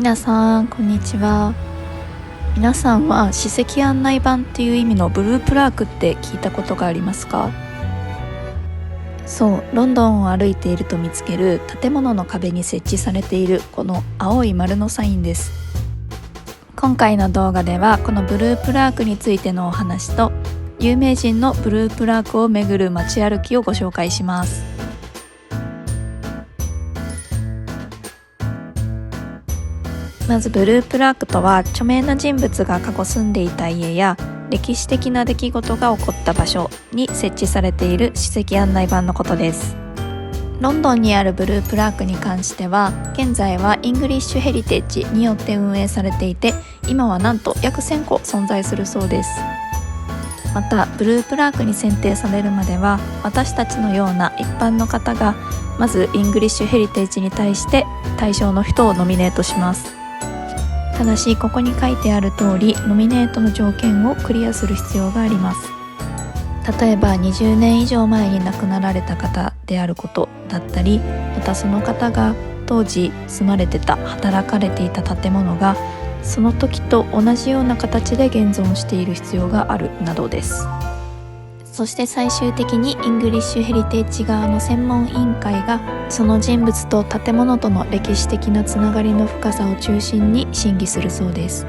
皆さんこんにちは。皆さんは史跡案内板っていう意味のブループラークって聞いたことがありますか？そう、ロンドンを歩いていると見つける建物の壁に設置されているこの青い丸のサインです。今回の動画ではこのブループラークについてのお話と有名人のブループラークを巡る街歩きをご紹介します。まずブループラークとは著名な人物が過去住んでいた家や歴史的な出来事が起こった場所に設置されている史跡案内板のことです。ロンドンにあるブループラークに関しては現在はイングリッシュヘリテージによって運営されていて、今はなんと約1000個存在するそうです。またブループラークに選定されるまでは私たちのような一般の方がまずイングリッシュヘリテージに対して対象の人をノミネートします。ただしここに書いてある通りノミネートの条件をクリアする必要があります。例えば20年以上前に亡くなられた方であることだったり、またその方が当時住まれてた働かれていた建物がその時と同じような形で現存している必要があるなどです。そして最終的にイングリッシュヘリテージ側の専門委員会がその人物と建物との歴史的なつながりの深さを中心に審議するそうです。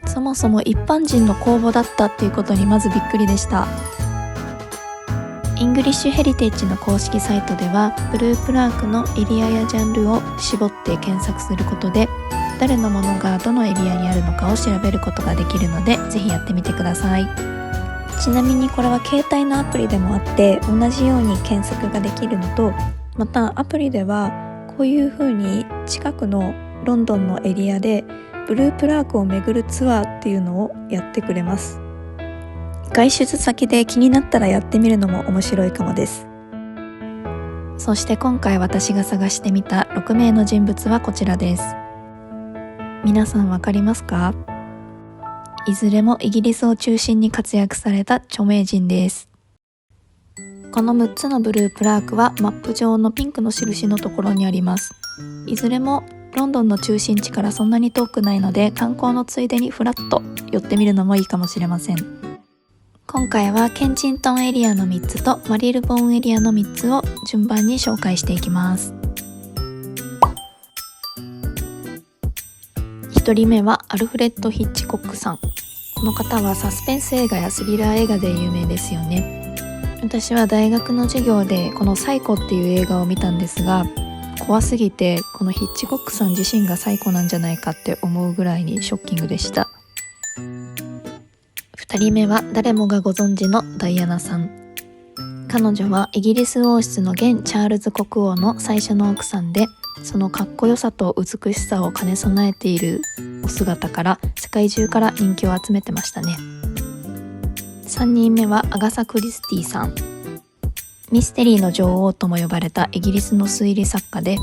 そもそも一般人の公募だったっていうことにまずびっくりでした。イングリッシュヘリテージの公式サイトではブループラークのエリアやジャンルを絞って検索することで誰のものがどのエリアにあるのかを調べることができるのでぜひやってみてください。ちなみにこれは携帯のアプリでもあって同じように検索ができるのと、またアプリではこういう風に近くのロンドンのエリアでブループラークを巡るツアーっていうのをやってくれます。外出先で気になったらやってみるのも面白いかもです。そして今回私が探してみた6名の人物はこちらです。皆さんわかりますか？いずれもイギリスを中心に活躍された著名人です。この6つのブループラークはマップ上のピンクの印のところにあります。いずれもロンドンの中心地からそんなに遠くないので観光のついでにフラッと寄ってみるのもいいかもしれません。今回はケンジントンエリアの3つとマリルボーンエリアの3つを順番に紹介していきます。1人目はアルフレッド・ヒッチコックさん。この方はサスペンス映画やスリラー映画で有名ですよね。私は大学の授業でこのサイコっていう映画を見たんですが、怖すぎてこのヒッチコックさん自身がサイコなんじゃないかって思うぐらいにショッキングでした。2人目は誰もがご存知のダイアナさん。彼女はイギリス王室の現チャールズ国王の最初の奥さんで、そのかっこよさと美しさを兼ね備えているお姿から世界中から人気を集めてましたね。3人目はアガサ・クリスティさん。ミステリーの女王とも呼ばれたイギリスの推理作家で、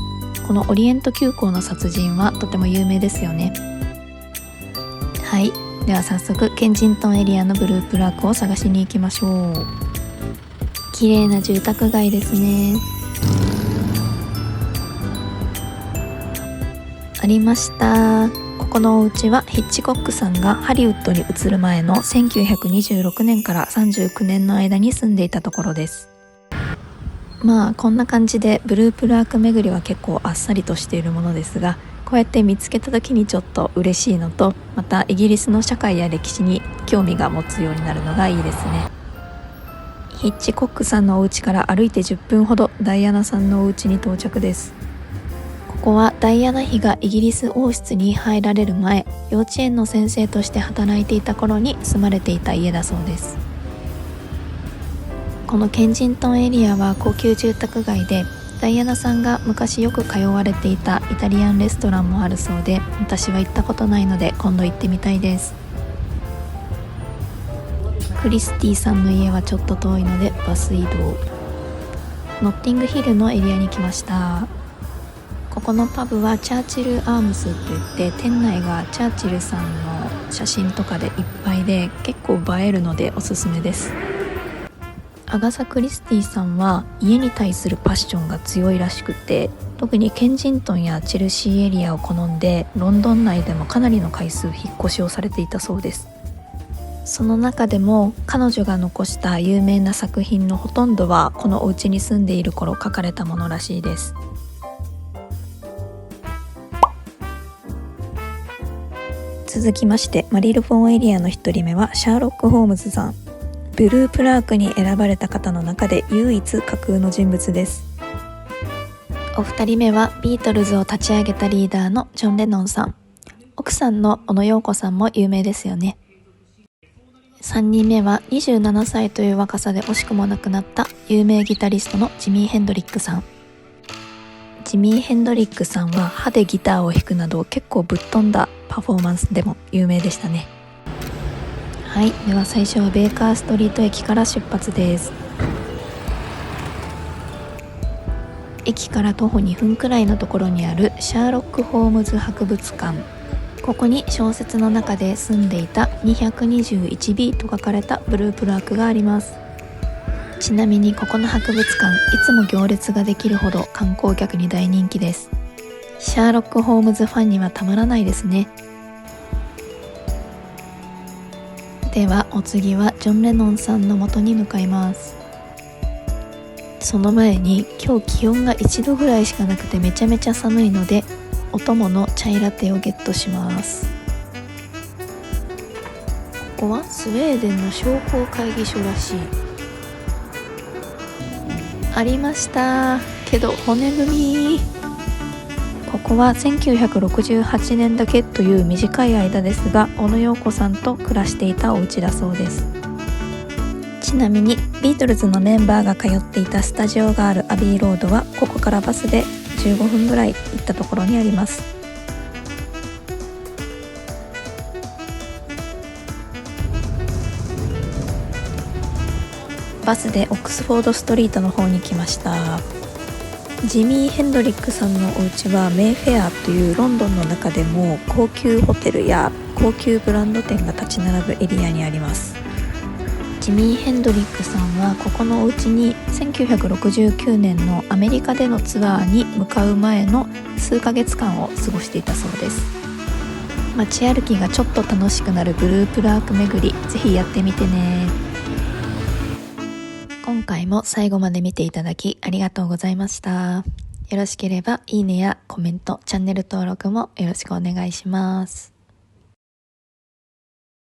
このオリエント急行の殺人はとても有名ですよね。はい、では早速ケンジントンエリアのブループラークを探しに行きましょう。綺麗な住宅街ですね。ありました。ここのお家はヒッチコックさんがハリウッドに移る前の1926年から39年の間に住んでいたところです。まあこんな感じでブループラーク巡りは結構あっさりとしているものですが、こうやって見つけた時にちょっと嬉しいのと、またイギリスの社会や歴史に興味が持つようになるのがいいですね。ヒッチコックさんのお家から歩いて10分ほどダイアナさんのお家に到着です。ここはダイアナ妃がイギリス王室に入られる前、幼稚園の先生として働いていた頃に住まれていた家だそうです。このケンジントンエリアは高級住宅街で、ダイアナさんが昔よく通われていたイタリアンレストランもあるそうで、私は行ったことないので今度行ってみたいです。クリスティさんの家はちょっと遠いのでバス移動。ノッティングヒルのエリアに来ました。ここのパブはチャーチルアームスって言って、店内がチャーチルさんの写真とかでいっぱいで結構映えるのでおすすめです。アガサ・クリスティさんは家に対するパッションが強いらしくて、特にケンジントンやチェルシーエリアを好んでロンドン内でもかなりの回数引っ越しをされていたそうです。その中でも彼女が残した有名な作品のほとんどはこのお家に住んでいる頃書かれたものらしいです。続きましてマリル・フォンエリアの1人目はシャーロック・ホームズさん。ブループラークに選ばれた方の中で唯一架空の人物です。お二人目はビートルズを立ち上げたリーダーのジョン・レノンさん。奥さんの小野陽子さんも有名ですよね。3人目は27歳という若さで惜しくも亡くなった有名ギタリストのジミー・ヘンドリックさん。ジミー・ヘンドリックさんは歯でギターを弾くなど結構ぶっ飛んだパフォーマンスでも有名でしたね。はい、では最初はベーカーストリート駅から出発です。駅から徒歩2分くらいのところにあるシャーロック・ホームズ博物館。ここに小説の中で住んでいた 221B と書かれたブループラークがあります。ちなみにここの博物館、いつも行列ができるほど観光客に大人気です。シャーロック・ホームズファンにはたまらないですね。ではお次はジョン・レノンさんの元に向かいます。その前に今日気温が1度ぐらいしかなくてめちゃめちゃ寒いのでお供のチャイラテをゲットします。ここはスウェーデンの商工会議所らしい。ありましたけど骨組み。ここは1968年だけという短い間ですが小野陽子さんと暮らしていたお家だそうです。ちなみにビートルズのメンバーが通っていたスタジオがあるアビーロードはここからバスで15分ぐらい行ったところにあります。バスでオックスフォードストリートの方に来ました。ジミー・ヘンドリックさんのお家はメイフェアというロンドンの中でも高級ホテルや高級ブランド店が立ち並ぶエリアにあります。ジミー・ヘンドリックさんはここのお家に1969年のアメリカでのツアーに向かう前の数ヶ月間を過ごしていたそうです。街歩きがちょっと楽しくなるブループラーク巡り、ぜひやってみてね。今回も最後まで見ていただきありがとうございました。よろしければいいねやコメント、チャンネル登録もよろしくお願いします。